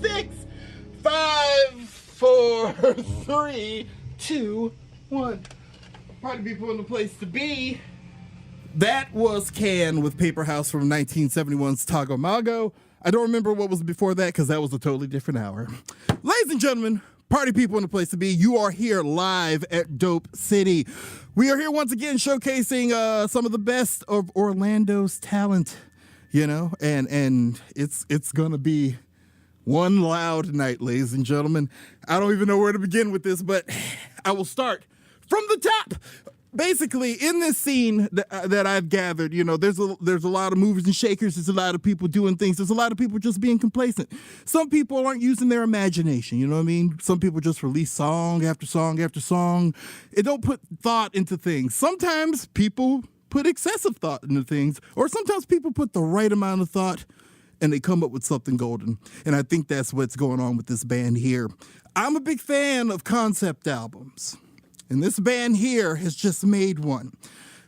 6, 5, 4, 3, 2, 1. Party people in the place to be. That was Can with Paper House from 1971's Tago Mago. I don't remember what was before that because that was a totally different hour. Ladies and gentlemen, party people in the place to be, you are here live at Dope City. We are here once again showcasing some of the best of Orlando's talent, you know, and it's gonna be one loud night, ladies and gentlemen. I don't even know where to begin with this, but I will start from the top. Basically, in this scene that I've gathered, you know, there's a lot of movers and shakers. There's a lot of people doing things. There's a lot of people just being complacent. Some people aren't using their imagination, you know what I mean? Some people just release song after song after song. It don't put thought into things. Sometimes people put excessive thought into things, or sometimes people put the right amount of thought and they come up with something golden. And I think that's what's going on with this band here. I'm a big fan of concept albums. And this band here has just made one.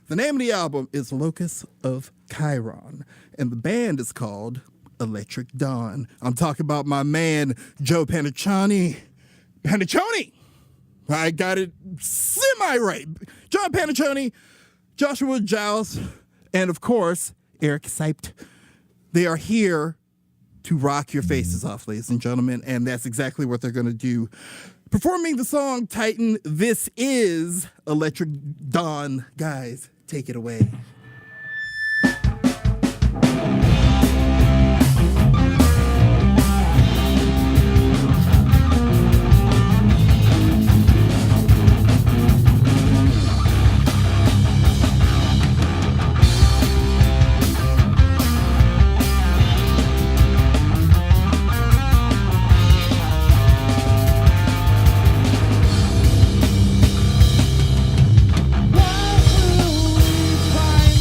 The name of the album is Locus of Chiron. And the band is called Electric Dawn. I'm talking about my man, Joe Panaccione. Panaccione! I got it semi-right. John Panaccione, Joshua JAUZ, and of course, Eric SEIBT. They are here to rock your faces off, ladies and gentlemen, and that's exactly what they're going to do. Performing the song Titan, this is Electric Dawn. Guys, take it away. Why will we find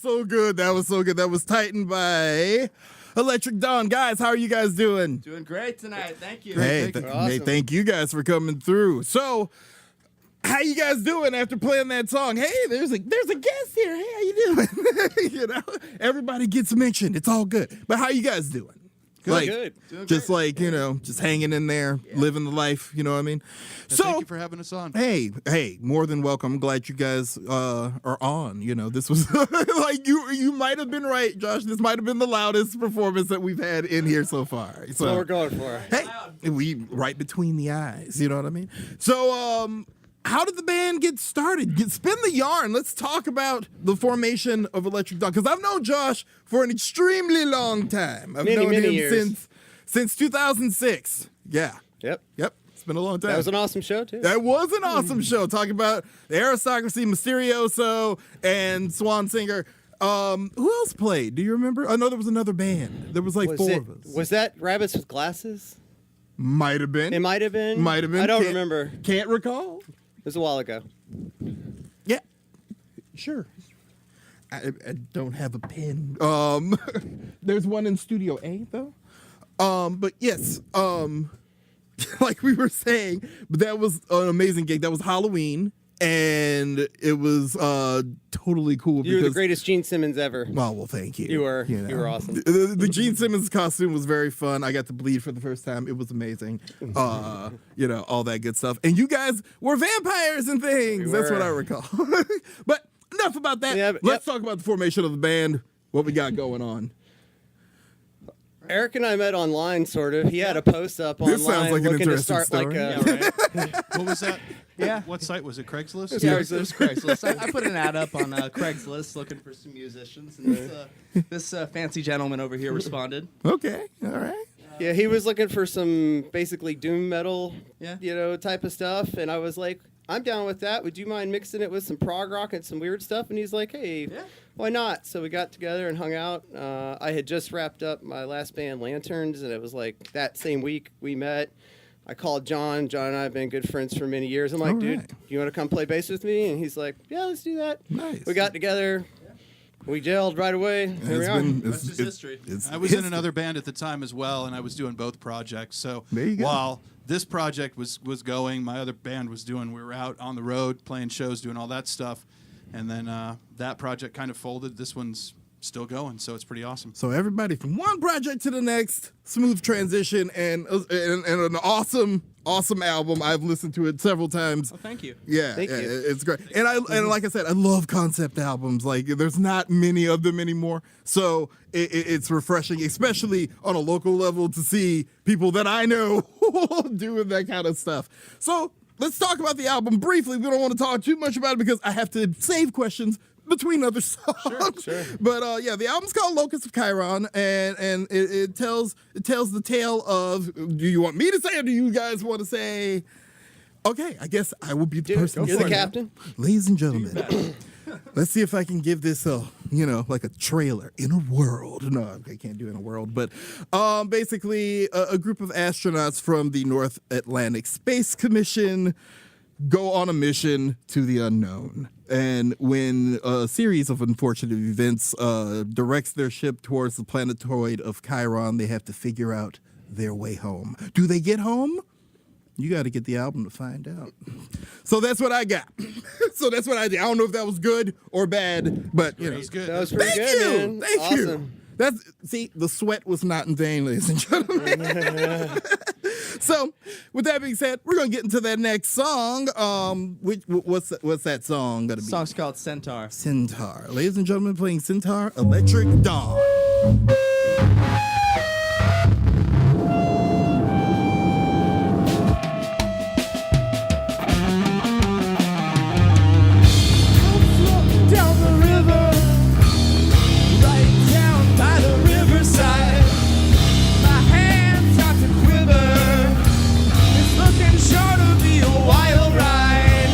was so good. That was so good. That was Tightened by Electric Dawn. Guys, how are you guys doing? Doing great tonight. Thank you. Hey, Awesome. thank you guys for coming through. So, how you guys doing after playing that song? Hey, there's a guest here. Hey, how you doing? You know, everybody gets mentioned. It's all good. But how you guys doing? Good. Doing Just great. like, you know, just hanging in there, living the life, you know what I mean? And thank you for having us on. Hey, more than welcome. I'm glad you guys are on. You know, this was like you might have been right, Josh. This might have been the loudest performance that we've had in here so far. That's what we're going for. Hey, we right between the eyes, you know what I mean? So, how did the band get started? Spin the yarn. Let's talk about the formation of Electric Dawn. Because I've known Josh for an extremely long time. I've known many him years. since 2006. Yeah. Yep. It's been a long time. That was an awesome show, too. That was an awesome show. Talking about the aristocracy, Mysterioso, and Swan Singer. Who else played? Do you remember? I know there was another band. There was like four of us. Was that Rabbits with Glasses? Might have been. It might have been. Might have been. I don't remember. Can't recall. It was a while ago. Yeah, sure. I don't have a pen. There's one in Studio A though. But yes, like we were saying, but that was an amazing gig. That was Halloween, and it was totally cool. You were the greatest Gene Simmons ever. Well, thank you. You were. You know. You were awesome. The Gene Simmons costume was very fun. I got to bleed for the first time. It was amazing. You know, all that good stuff. And you guys were vampires and things. We That's were. what I recall. But enough about that. Yeah, Let's talk about the formation of the band. What we got going on. Eric and I met online, sort of. He had a post up online This sounds like an looking to interesting start like story. a. What was that? Yeah. What site was it? Craigslist? Yeah. It was Craigslist. I put an ad up on Craigslist looking for some musicians, and this fancy gentleman over here responded. Okay. All right. Yeah, he was looking for some basically doom metal, Yeah. type of stuff, and I was like, I'm down with that. Would you mind mixing it with some prog rock and some weird stuff? And he's like, hey, why not? So we got together and hung out. I had just wrapped up my last band, Lanterns, and it was like that same week we met. I called John. John and I have been good friends for many years. I'm like, All dude, right. you want to come play bass with me? And he's like, yeah, let's do that. Nice. We got together. We gelled right away. Here we are. That's just history. I was in another band at the time as well, and I was doing both projects. So There you go. while this project was going, my other band was doing, we were out on the road, playing shows, doing all that stuff. And then that project kind of folded. This one's still going, so it's pretty awesome. So everybody from one project to the next, smooth transition, and an awesome album. I've listened to it several times. Well, thank you. Yeah, Thank you. it's great. And like I said, I love concept albums. Like there's not many of them anymore, so it's refreshing, especially on a local level, to see people that I know doing that kind of stuff. So let's talk about the album briefly. We don't want to talk too much about it because I have to save questions between other songs. Sure. But yeah, the album's called Locust of Chiron, and it tells the tale of. Do you want me to say, or do you guys want to say? Okay, I guess I will be the person. You're the saying it. captain. Ladies and gentlemen, let's see if I can give this like a trailer in a world. No, I can't do in a world, but basically a group of astronauts from the North Atlantic Space Commission go on a mission to the unknown. And when a series of unfortunate events directs their ship towards the planetoid of Chiron, they have to figure out their way home. Do they get home? You got to get the album to find out. So that's what I got. So that's what I did. I don't know if that was good or bad, but you know, It was good. That was pretty Thank good, you. man. Thank Awesome. you. The sweat was not in vain, ladies and gentlemen. So, with that being said, we're gonna get into that next song. What's that song gonna be? The song's called Centaur. Centaur. Ladies and gentlemen, playing Centaur, Electric Dawn. Down the river, right down by the riverside. My hands start to quiver. It's looking sure to be a wild ride.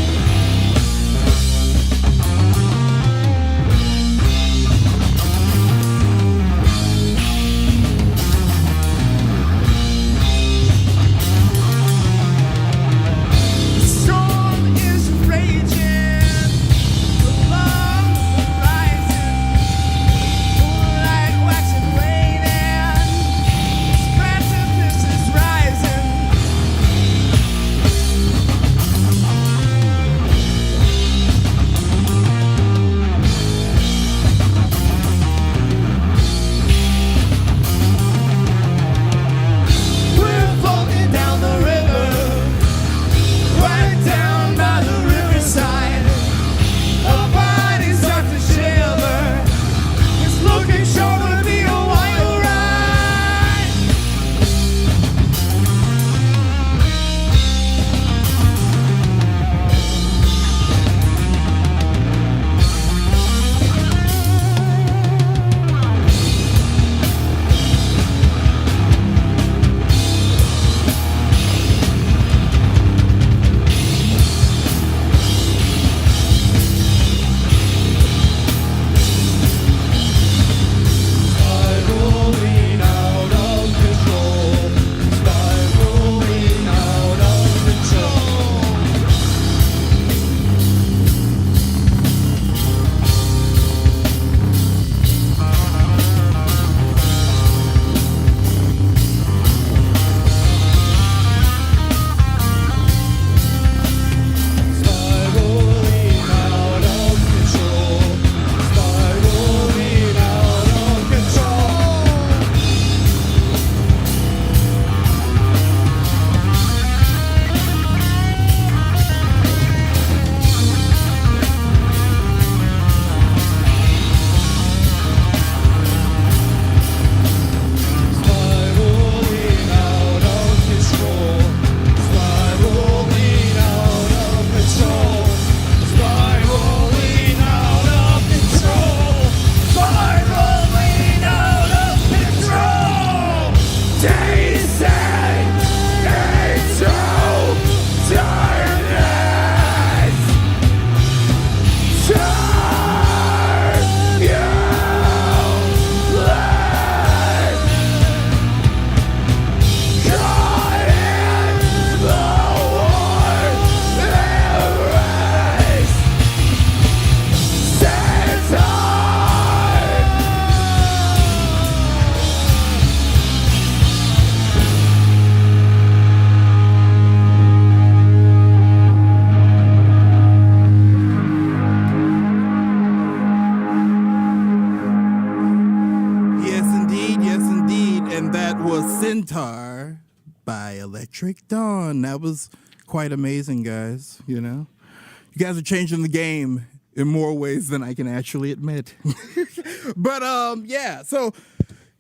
Centaur by Electric Dawn. That was quite amazing, guys. You know, you guys are changing the game in more ways than I can actually admit. But yeah, so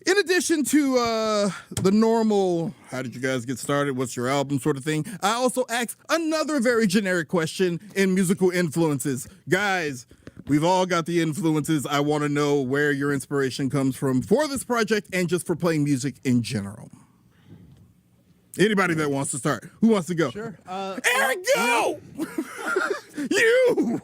in addition to the normal, how did you guys get started? What's your album sort of thing? I also asked another very generic question in musical influences. Guys, we've all got the influences. I want to know where your inspiration comes from for this project and just for playing music in general. Anybody that wants to start? Who wants to go? Sure. Eric, go! You!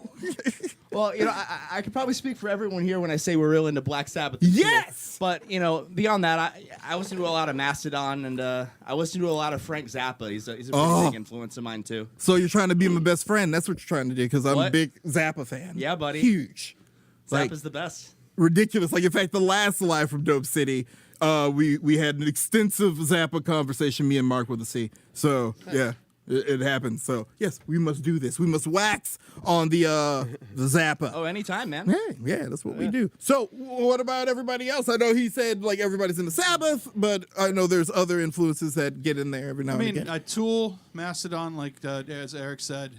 Well, you know, I could probably speak for everyone here when I say we're real into Black Sabbath. Yes! But, you know, beyond that, I listen to a lot of Mastodon, and I listen to a lot of Frank Zappa. He's a pretty big influence of mine, too. So you're trying to be my best friend. That's what you're trying to do, because I'm a What? big Zappa fan. Yeah, buddy. Huge. Like, Zappa's the best. ridiculous. Like, in fact, the last live from Dope City, we had an extensive Zappa conversation, me and Mark with a C. So, yeah. It happened. So, yes, we must do this. We must wax on the Zappa. Oh, anytime, man. Yeah, that's what we do. So, what about everybody else? I know he said, like, everybody's into Sabbath, but I know there's other influences that get in there every now and again. Tool, Mastodon, like as Eric said,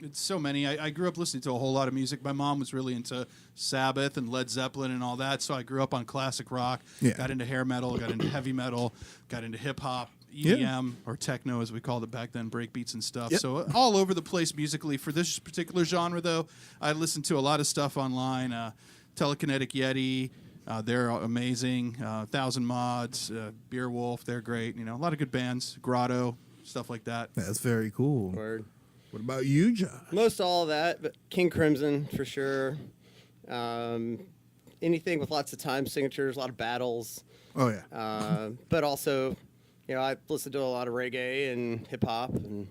it's so many. I grew up listening to a whole lot of music. My mom was really into Sabbath and Led Zeppelin and all that, so I grew up on classic rock, got into hair metal, got into heavy metal, got into hip-hop, EDM, or techno as we called it back then, breakbeats and stuff. So all over the place musically. For this particular genre, though, I listened to a lot of stuff online. Telekinetic Yeti, they're amazing. 1,000 Mods, Beer Wolf, they're great. You know, a lot of good bands. Grotto, stuff like that. That's very cool. Word. What about you, Josh? Most all of that, but King Crimson for sure. Anything with lots of time signatures, a lot of battles. Oh, yeah. But also, you know, I listen to a lot of reggae and hip hop and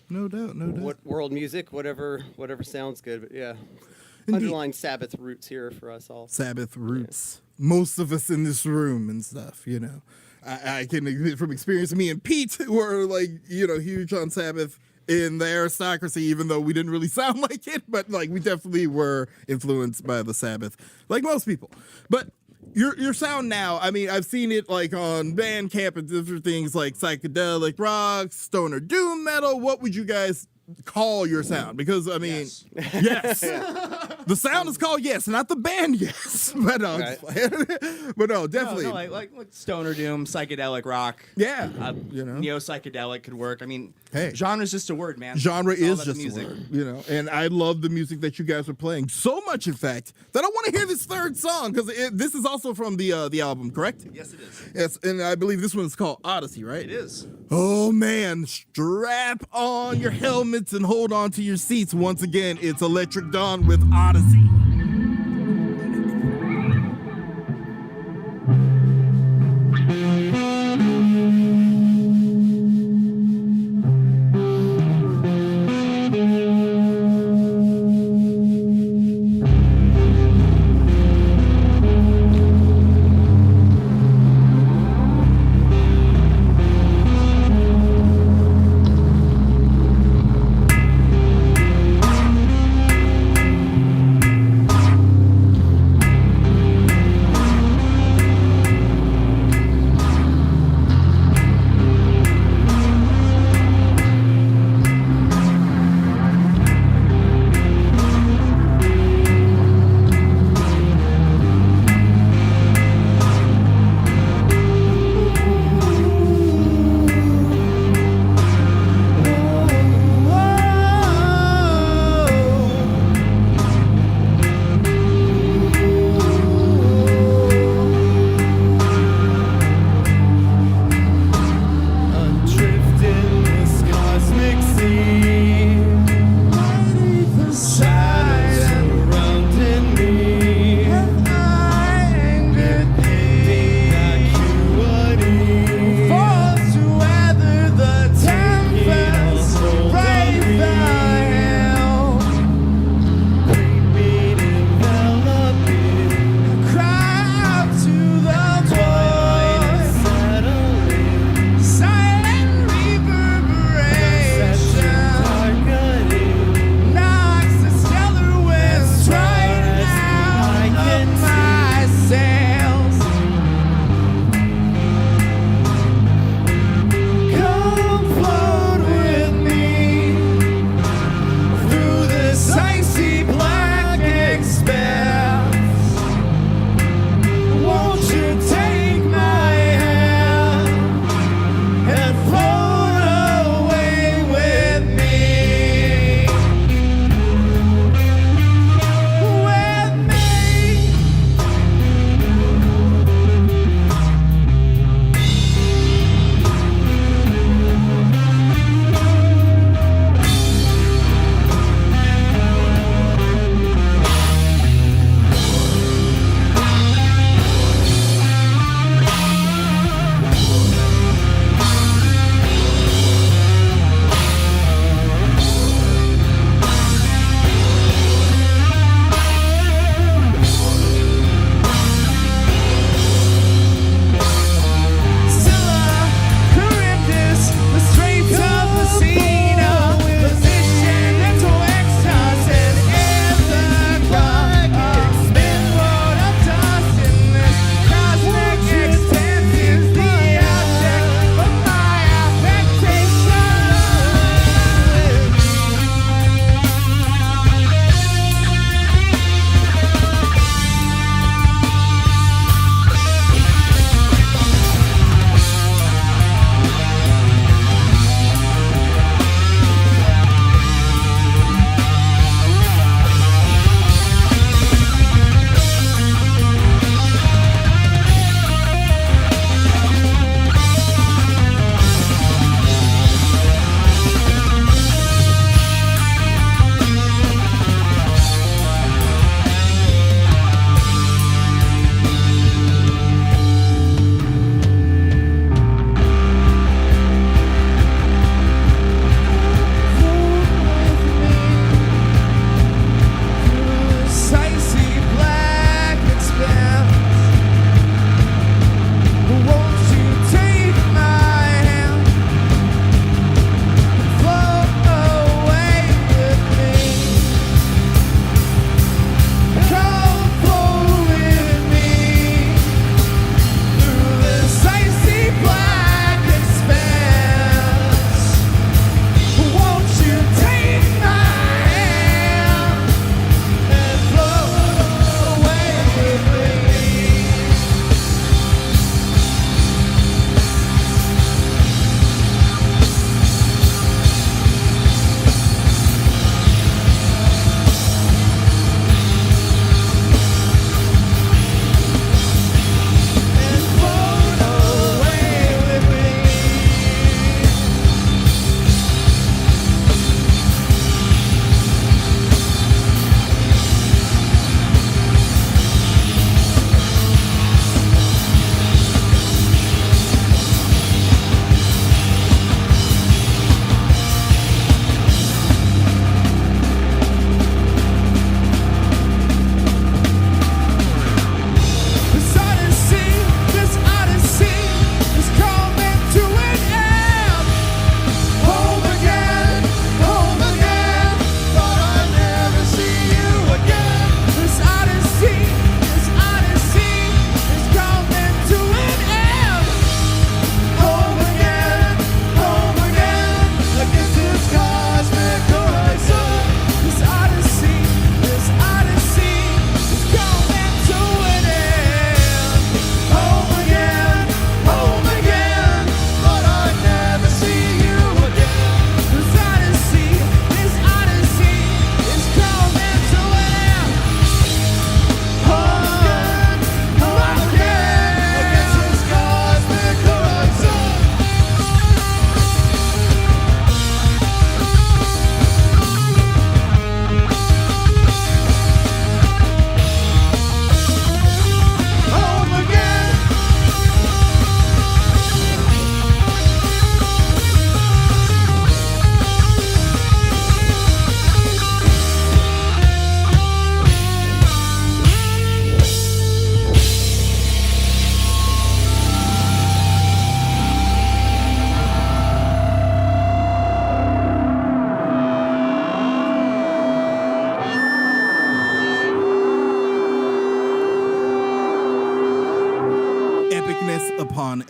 No doubt, no doubt. what world music, whatever sounds good. But yeah, Indeed. underlying Sabbath roots here for us all. Sabbath roots. Most of us in this room and stuff, you know. I can admit from experience, me and Pete were like, you know, huge on Sabbath in the aristocracy, even though we didn't really sound like it, but like we definitely were influenced by the Sabbath, like most people. But your sound now, I mean, I've seen it like on Bandcamp and different things like psychedelic rock, stoner doom metal. What would you guys call your sound? Because I mean, yes. The sound is called Yes, not the band Yes. But no, but no, definitely. No, like stoner doom, psychedelic rock. Yeah, you know, Neo psychedelic could work. I mean, Hey. genre's just a word, man. genre It's all is about the just music. a word, you know. And I love the music that you guys are playing so much, in fact, that I want to hear this third song because this is also from the album, correct? Yes, it is. Yes, and I believe this one's called Odyssey, right? It is. Oh man, strap on your helmets and hold on to your seats. Once again, it's Electric Dawn with Odyssey.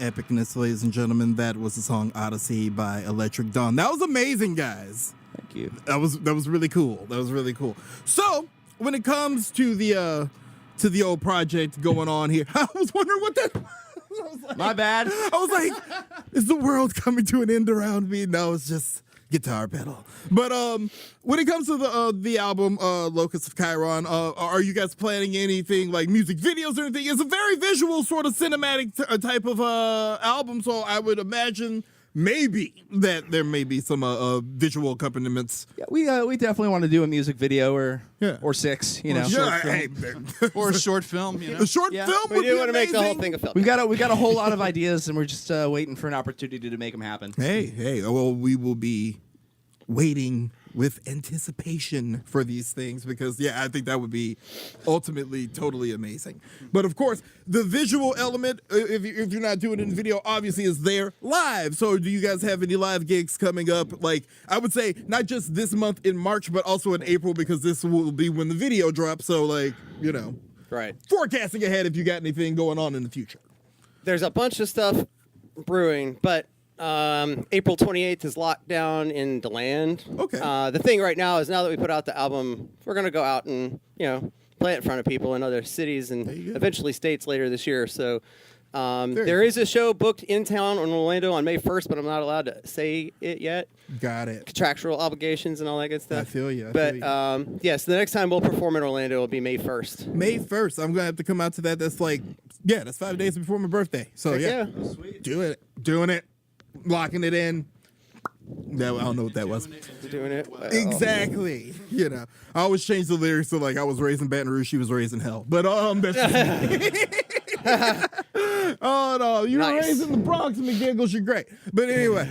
epicness, ladies and gentlemen. That was the song Odyssey by Electric Dawn. That was amazing, guys. Thank you. That was really cool. That was really cool. So when it comes to the old project going on here, I was wondering what that was. I was like, My bad. I was like, is the world coming to an end around me? No, it's just guitar pedal. But when it comes to the album Locust of Chiron, are you guys planning anything like music videos or anything? It's a very visual sort of cinematic type of album, so I would imagine maybe that there may be some visual accompaniments. Yeah, we definitely want to do a music video or 6, you know. Or a short film, you know. A short film We would do be want to make the whole amazing. thing a film. We got a whole lot of ideas, and we're just waiting for an opportunity to make them happen. Hey, well, we will be waiting with anticipation for these things because, yeah, I think that would be ultimately totally amazing. But, of course, the visual element, if you're not doing it in video, obviously is there live. So do you guys have any live gigs coming up? Like, I would say not just this month in March, but also in April because this will be when the video drops. So, like, you know, Right. forecasting ahead if you got anything going on in the future. There's a bunch of stuff brewing, but April 28th is locked down in DeLand. Okay. The thing right now is now that we put out the album, we're going to go out and, play it in front of people in other cities and you go. eventually states later this year. So there is a show booked in town in Orlando on May 1st, but I'm not allowed to say it yet. Got it. Contractual obligations and all that good stuff. I feel you. But so the next time we'll perform in Orlando will be May 1st. May 1st. I'm going to have to come out to that. That's like, that's 5 days before my birthday. So, Heck yeah. Sweet. Doing it. Locking it in. No, I don't know what that was. Doing it. Well. Exactly. I always change the lyrics to like I was raised in Baton Rouge, she was raised in hell. But that's oh no, you were Nice. raised in the Bronx, McGiggles, you're great. But anyway,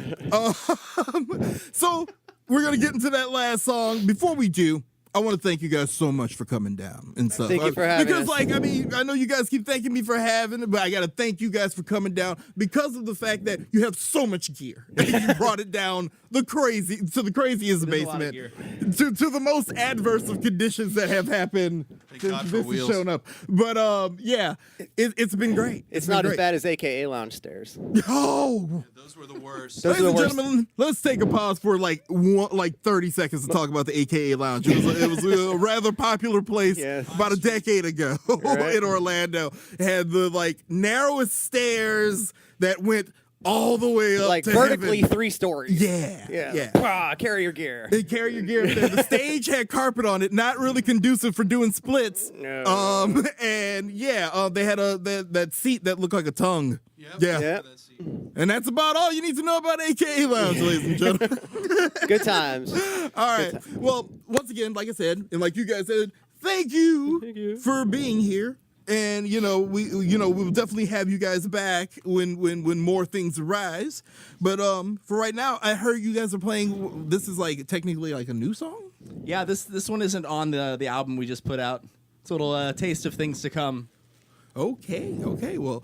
so we're gonna get into that last song. Before we do, I want to thank you guys so much for coming down and stuff. Thank you for having because, us. I know you guys keep thanking me for having it, but I got to thank you guys for coming down because of the fact that you have so much gear. You brought it down to the craziest There's a lot of basement, gear. to the most adverse of conditions that have happened Thank since God for this has wheels. shown up. But it's been great. It's been not as great. bad as AKA Lounge Stairs. Oh. Those were the worst. Those are Ladies the and worst. gentlemen, let's take a pause for like 30 seconds to talk about the AKA Lounge. It was a rather popular place Yes. about a decade ago Right. in Orlando. It had the narrowest stairs that went all the way up Like to vertically heaven. 3 stories. Yeah. Carry your gear. They carry your gear up there. The stage had carpet on it, not really conducive for doing splits. No. And they had that seat that looked like a tongue. Yep. Yeah. Yep. And that's about all you need to know about AKA Lounge, ladies and gentlemen. Good times. All right. Well, once again, like I said, and like you guys said, thank you for being here. And we will definitely have you guys back when more things arise. But for right now, I heard you guys are playing. This is like technically like a new song. Yeah, this one isn't on the album we just put out. It's a little taste of things to come. Okay. Well,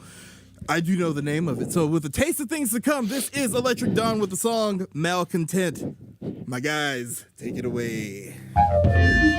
I do know the name of it. So with the taste of things to come, this is Electric Dawn with the song Malcontent. My guys, take it away. Malcontent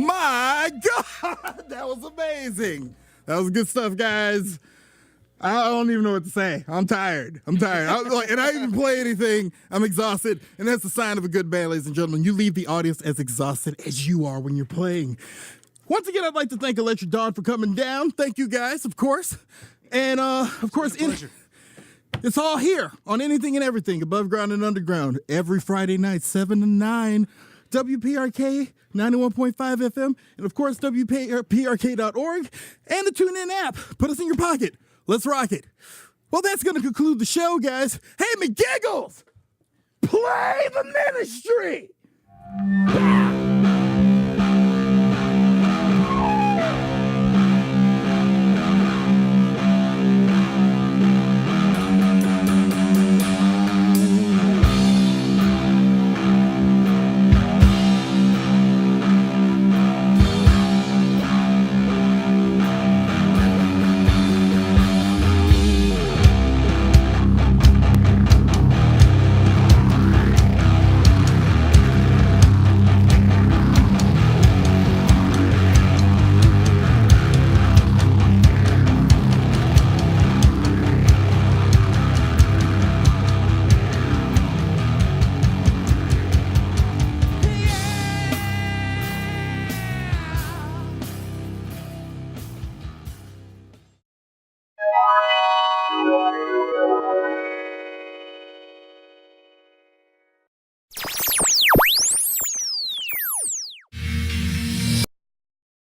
my God, that was amazing. That was good stuff, guys. I don't even know what to say. I'm tired. And I didn't even play anything. I'm exhausted. And that's a sign of a good band, ladies and gentlemen. You leave the audience as exhausted as you are when you're playing. Once again, I'd like to thank Electric Dawn for coming down. Thank you, guys, of course. And, of course, it's all here on Anything and Everything, Above Ground and Underground, every Friday night, 7 to 9, WPRK 91.5 FM, and, of course, WPRK.org, and the TuneIn app. Put us in your pocket. Let's rock it. Well, that's going to conclude the show, guys. Hey, McGiggles, play the Ministry.